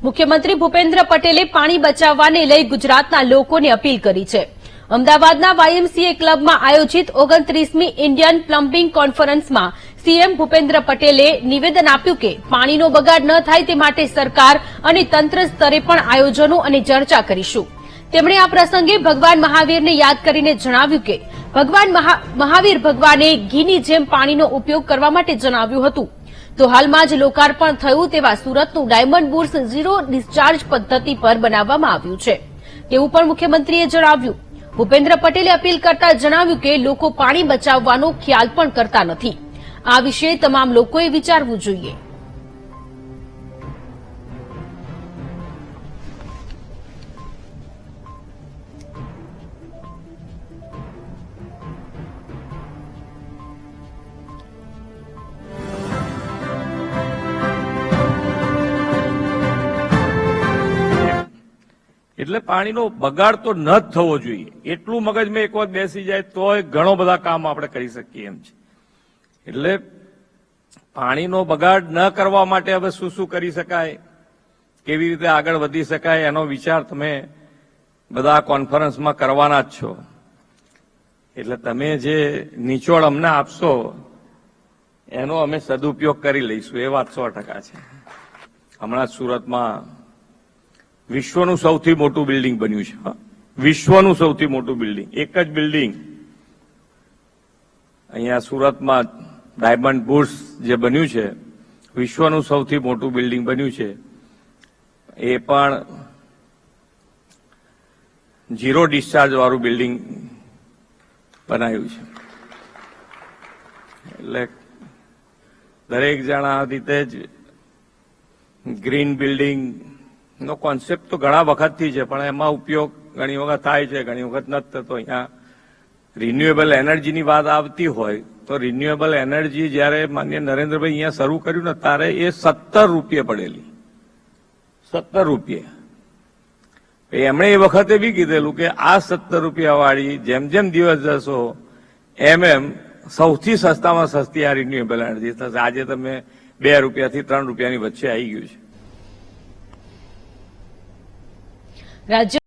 મુખ્યમંત્રી ભૂપેન્દ્ર પટેલે પાણી બચાવવાને લઈ ગુજરાતના લોકોને અપીલ કરી છે। અમદાવાદના વાયએમસીએ ક્લબમાં આયોજિત 29મી ઇન્ડિયન પ્લમ્બિંગ કોન્ફરન્સમાં સીએમ ભૂપેન્દ્ર પટેલે નિવેદન આપ્યું કે પાણીનો બગાડ ન થાય તે માટે સરકાર અને તંત્ર સ્તરે પણ આયોજનો અને ચર્ચા કરીશું। તેમણે આ પ્રસંગે ભગવાન મહાવીરને યાદ કરીને જણાવ્યું કે ભગવાન મહાવીર ભગવાને ઘીની જેમ પાણીનો ઉપયોગ કરવા માટે જણાવ્યું હતું। તો હાલમાં જ લોકાર્પણ થયું તેવા સુરતનું ડાયમંડ બુર્સ ઝીરો ડિસ્ચાર્જ પદ્ધતિ પર બનાવવામાં આવ્યું છે તેવું પણ મુખ્યમંત્રીએ જણાવ્યું। ભૂપેન્દ્ર પટેલે અપીલ કરતા જણાવ્યું કે લોકો પાણી બચાવવાનો ખ્યાલ પણ કરતા નથી। આ વિશે તમામ લોકોએ વિચારવું જોઈએ। એટલે પાણીનો બગાડ તો ન જ થવો જોઈએ એટલું મગજમાં એક વખત બેસી જાય તો ઘણો બધા કામ આપણે કરી શકીએ એમ છે। એટલે પાણીનો બગાડ ન કરવા માટે હવે શું શું કરી શકાય, કેવી રીતે આગળ વધી શકાય એનો વિચાર તમે બધા કોન્ફરન્સમાં કરવાના જ છો। એટલે તમે જે નિચોડ અમને આપશો એનો અમે સદુપયોગ કરી લઈશું એ વાત 100% છે। હમણાં સુરતમાં વિશ્વનું સૌથી મોટું બિલ્ડિંગ બન્યું છે, વિશ્વનું સૌથી મોટું બિલ્ડિંગ, એક જ બિલ્ડિંગ અહીંયા સુરતમાં ડાયમંડ બુર્સ જે બન્યું છે વિશ્વનું સૌથી મોટું બિલ્ડિંગ બન્યું છે એ પણ ઝીરો ડિસ્ચાર્જ વાળું બિલ્ડિંગ બનાવ્યું છે। એટલે દરેક જણા રીતે જ ગ્રીન બિલ્ડિંગ નો કોન્સેપ્ટ તો ઘણા વખતથી છે પણ એમાં ઉપયોગ ઘણી વખત થાય છે, ઘણી વખત નથી થતો। અહીંયા રિન્યુએબલ એનર્જીની વાત આવતી હોય તો રિન્યુએબલ એનર્જી જ્યારે માનનીય નરેન્દ્રભાઈ અહીંયા શરૂ કર્યું ને ત્યારે એ 17 રૂપિયે પડેલી, 17 રૂપિયે। એમણે એ વખતે બી કીધેલું કે આ 17 રૂપિયા વાળી જેમ જેમ દિવસ જશો એમ સૌથી સસ્તામાં સસ્તી આ રિન્યુએબલ એનર્જી થશે। આજે તમે 2 રૂપિયાથી 3 રૂપિયાની વચ્ચે આવી ગયું છે। રાજ્ય